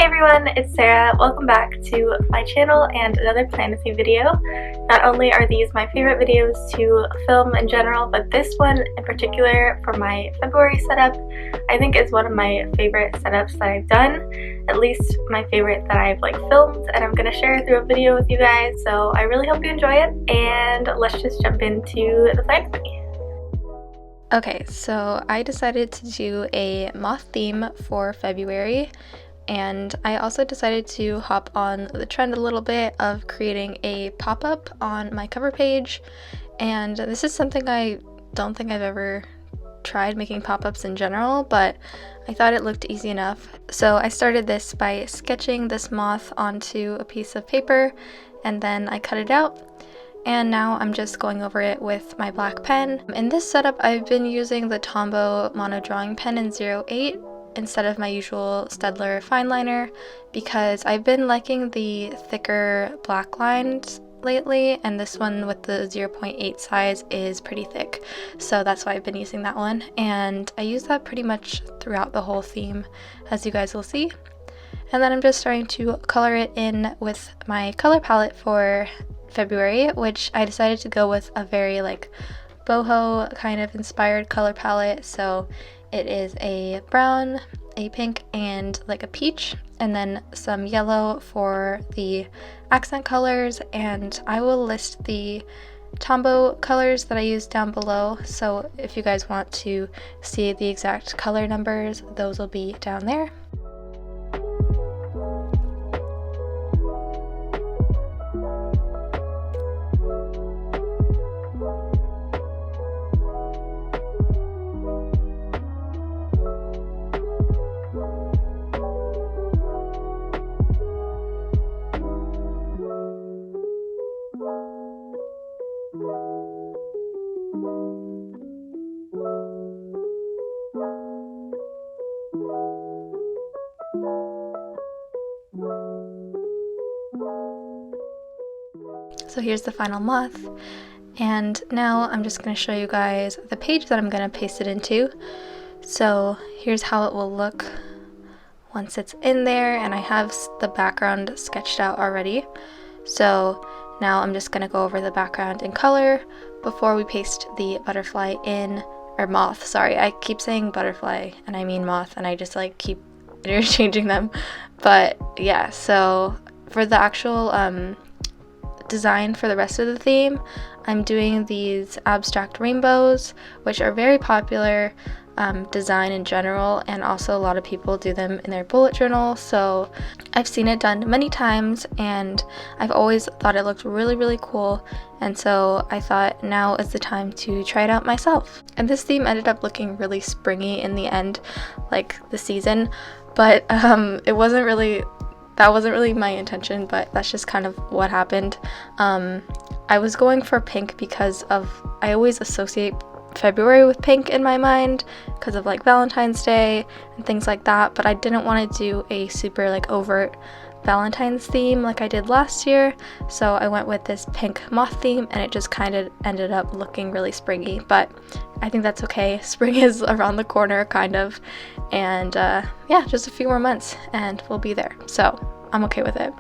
Hey everyone, it's Sarah. Welcome back to my channel and another fantasy video. Not only are these my favorite videos to film in general, but this one in particular for my February setup I think is one of my favorite setups that I've done. At least my favorite that I've filmed, and I'm gonna share through a video with you guys, so I really hope you enjoy it, and let's just jump into the plan with me. Okay, so I decided to do a moth theme for February, and I also decided to hop on the trend a little bit of creating a pop-up on my cover page. And this is something I don't think I've ever tried, making pop-ups in general, but I thought it looked easy enough. So I started this by sketching this moth onto a piece of paper, and then I cut it out. And now I'm just going over it with my black pen. In this setup, I've been using the Tombow mono drawing pen in 08 instead of my usual Staedtler fine liner because I've been liking the thicker black lines lately, and this one with the 0.8 size is pretty thick, so that's why I've been using that one, and I use that pretty much throughout the whole theme, as you guys will see. And then I'm just starting to color it in with my color palette for February, which I decided to go with a very boho kind of inspired color palette. So it is a brown, a pink, and a peach, and then some yellow for the accent colors, and I will list the Tombow colors that I use down below, so if you guys want to see the exact color numbers, those will be down there. So here's the final moth, and now I'm just going to show you guys the page that I'm going to paste it into. So here's how it will look once it's in there, and I have the background sketched out already. So now I'm just going to go over the background in color before we paste the butterfly in, or moth, sorry, I keep saying butterfly and I mean moth, and I just keep interchanging them. But yeah, so for the actual design for the rest of the theme, I'm doing these abstract rainbows, which are very popular design in general, and also a lot of people do them in their bullet journal, so I've seen it done many times and I've always thought it looked really cool, and so I thought now is the time to try it out myself. And this theme ended up looking really springy in the end, the season, but that wasn't really my intention, but that's just kind of what happened. I was going for pink because I always associate February with pink in my mind because of Valentine's Day and things like that, but I didn't want to do a super overt Valentine's theme like I did last year, so I went with this pink moth theme, and it just kind of ended up looking really springy, but I think that's okay. Spring is around the corner kind of, and yeah, just a few more months and we'll be there, so I'm okay with it.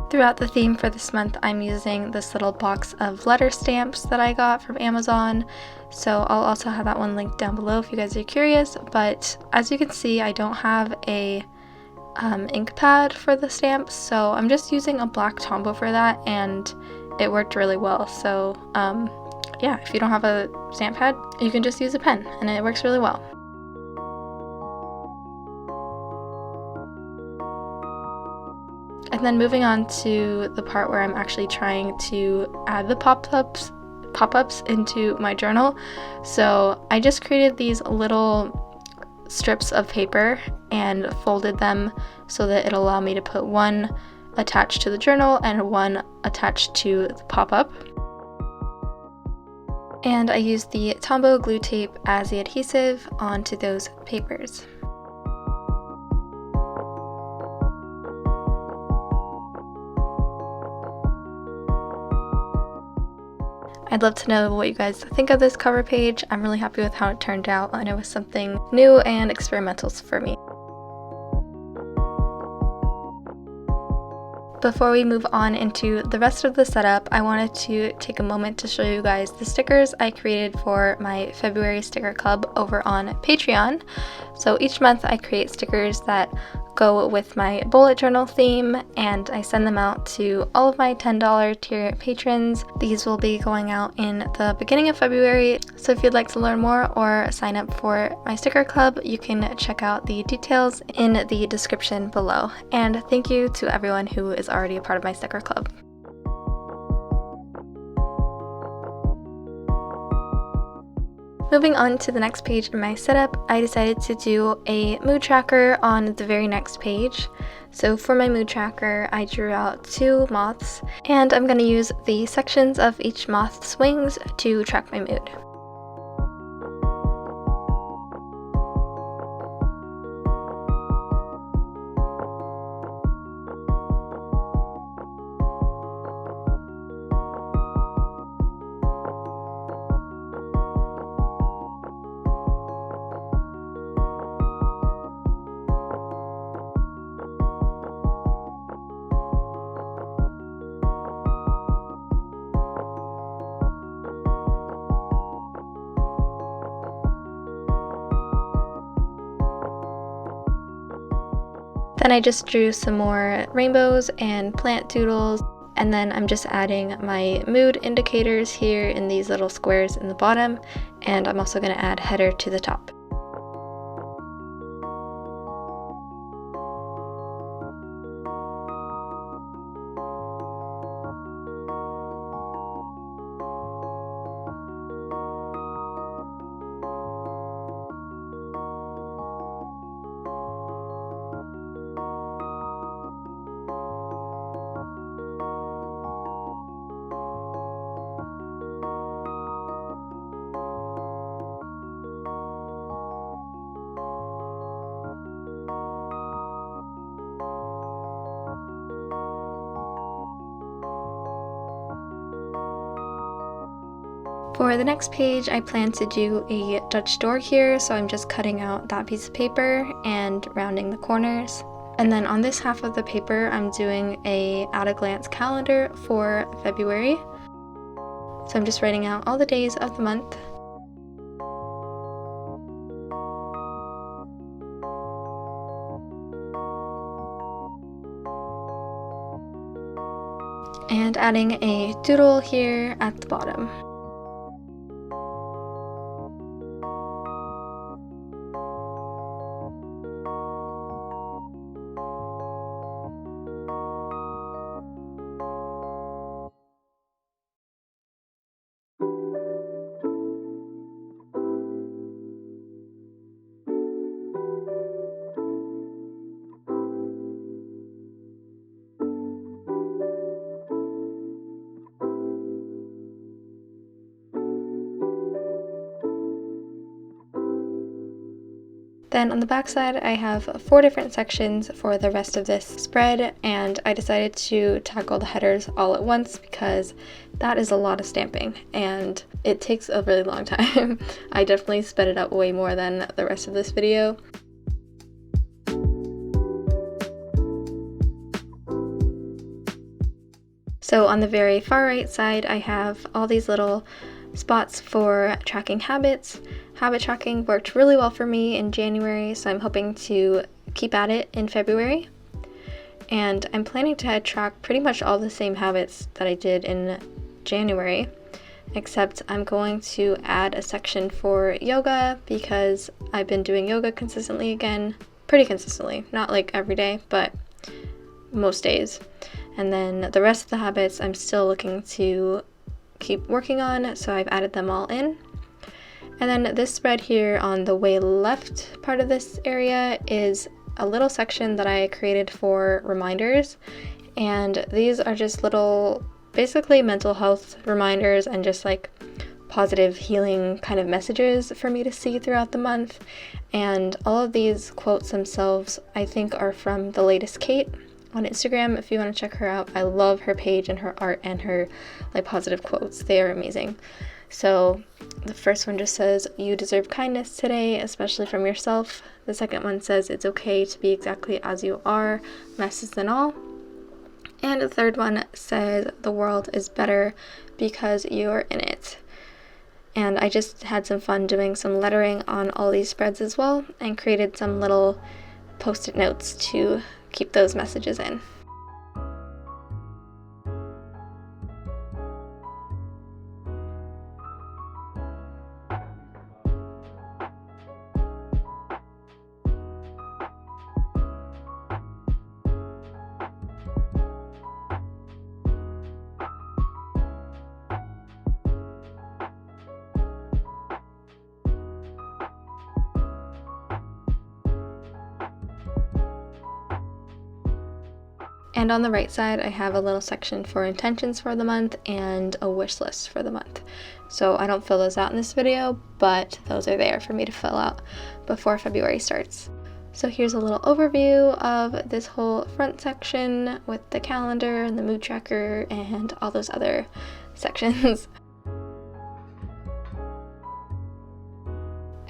Throughout the theme for this month, I'm using this little box of letter stamps that I got from Amazon, so I'll also have that one linked down below if you guys are curious. But as you can see, I don't have a ink pad for the stamps, so I'm just using a black Tombow for that, and it worked really well. So yeah, if you don't have a stamp pad, you can just use a pen, and it works really well. And then moving on to the part where I'm actually trying to add the pop-ups into my journal. So I just created these little strips of paper and folded them so that it'll allow me to put one attached to the journal and one attached to the pop-up. And I used the Tombow glue tape as the adhesive onto those papers. I'd love to know what you guys think of this cover page. I'm really happy with how it turned out, and it was something new and experimental for me. Before we move on into the rest of the setup, I wanted to take a moment to show you guys the stickers I created for my February sticker club over on Patreon. So each month I create stickers that go with my bullet journal theme, and I send them out to all of my $10 tier patrons. These will be going out in the beginning of February, so if you'd like to learn more or sign up for my sticker club, you can check out the details in the description below. And thank you to everyone who is already a part of my sticker club. Moving on to the next page in my setup, I decided to do a mood tracker on the very next page. So for my mood tracker, I drew out 2 moths, and I'm going to use the sections of each moth's wings to track my mood. Then I just drew some more rainbows and plant doodles, and then I'm just adding my mood indicators here in these little squares in the bottom, and I'm also going to add header to the top. For the next page, I plan to do a Dutch door here, so I'm just cutting out that piece of paper and rounding the corners. And then on this half of the paper, I'm doing a at-a-glance calendar for February. So I'm just writing out all the days of the month. And adding a doodle here at the bottom. Then on the back side, I have 4 different sections for the rest of this spread, and I decided to tackle the headers all at once because that is a lot of stamping and it takes a really long time. I definitely sped it up way more than the rest of this video. So on the very far right side, I have all these little spots for tracking habits. Habit tracking worked really well for me in January, so I'm hoping to keep at it in February. And I'm planning to track pretty much all the same habits that I did in January, except I'm going to add a section for yoga because I've been doing yoga consistently again, pretty consistently, not like every day, but most days. And then the rest of the habits I'm still looking to keep working on, so I've added them all in. And then this spread here on the way left part of this area is a little section that I created for reminders, and these are just little, basically mental health reminders and just like positive healing kind of messages for me to see throughout the month. And all of these quotes themselves I think are from the latest Kate. on Instagram if you want to check her out. I love her page and her art and her like positive quotes. They are amazing. So the first one just says, "You deserve kindness today, especially from yourself." The second one says, "It's okay to be exactly as you are, messes and all." And the third one says, "The world is better because you're in it." And I just had some fun doing some lettering on all these spreads as well, and created some little post-it notes to keep those messages in. And on the right side, I have a little section for intentions for the month and a wish list for the month. So I don't fill those out in this video, but those are there for me to fill out before February starts. So here's a little overview of this whole front section with the calendar and the mood tracker and all those other sections.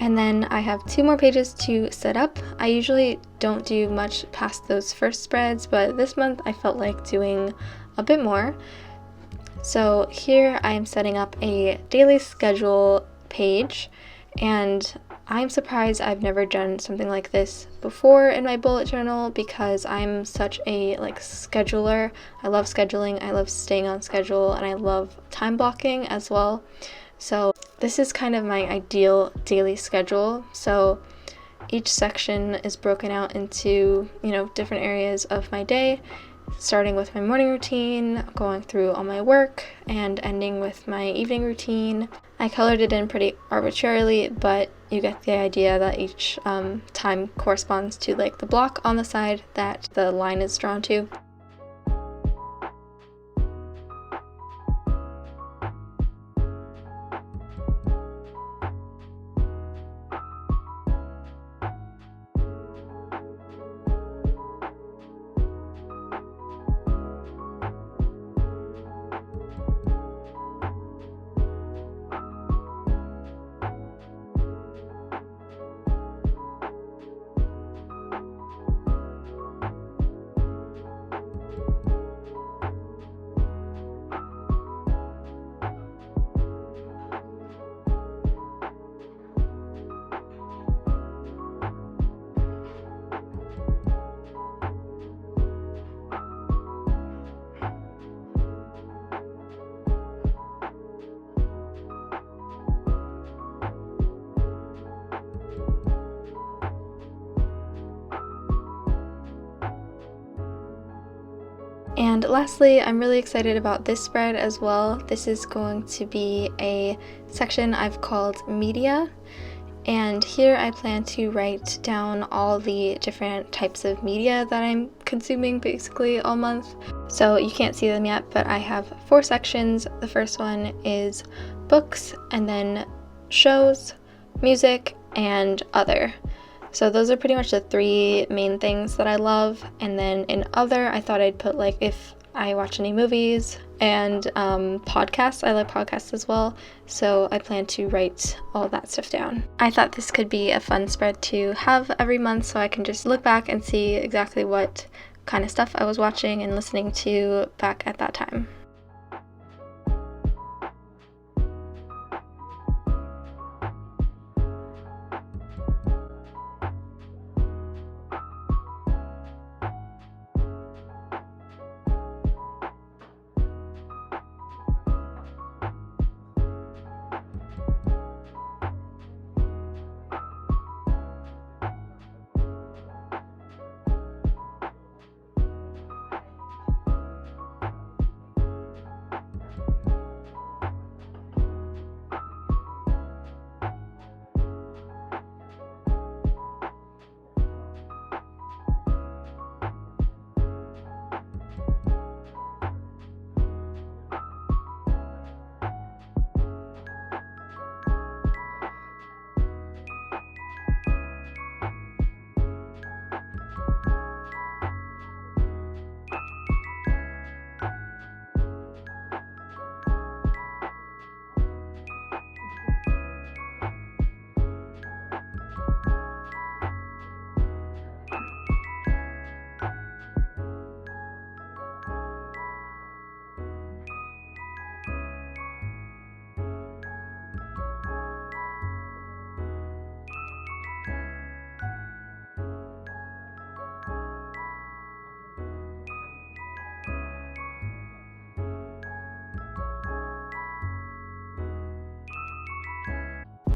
And then I have 2 more pages to set up. I usually don't do much past those first spreads, but this month I felt like doing a bit more. So here I am setting up a daily schedule page, and I'm surprised I've never done something like this before in my bullet journal, because I'm such a scheduler. I love scheduling, I love staying on schedule, and I love time blocking as well. So this is kind of my ideal daily schedule. So each section is broken out into, different areas of my day, starting with my morning routine, going through all my work, and ending with my evening routine. I colored it in pretty arbitrarily, but you get the idea that each time corresponds to the block on the side that the line is drawn to. And lastly, I'm really excited about this spread as well. This is going to be a section I've called Media, and here I plan to write down all the different types of media that I'm consuming basically all month. So you can't see them yet, but I have 4 sections. The first one is books, and then shows, music, and other. So those are pretty much the 3 main things that I love. And then in other, I thought I'd put if I watch any movies, and podcasts. I like podcasts as well, so I plan to write all that stuff down. I thought this could be a fun spread to have every month, so I can just look back and see exactly what kind of stuff I was watching and listening to back at that time.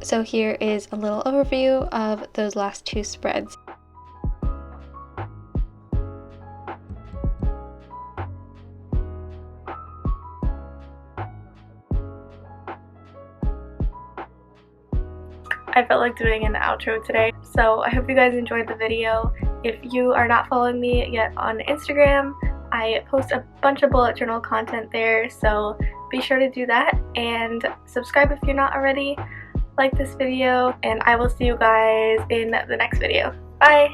So here is a little overview of those last 2 spreads. I felt like doing an outro today, so I hope you guys enjoyed the video. If you are not following me yet on Instagram, I post a bunch of bullet journal content there, so be sure to do that, and subscribe if you're not already. Like this video, and I will see you guys in the next video. Bye!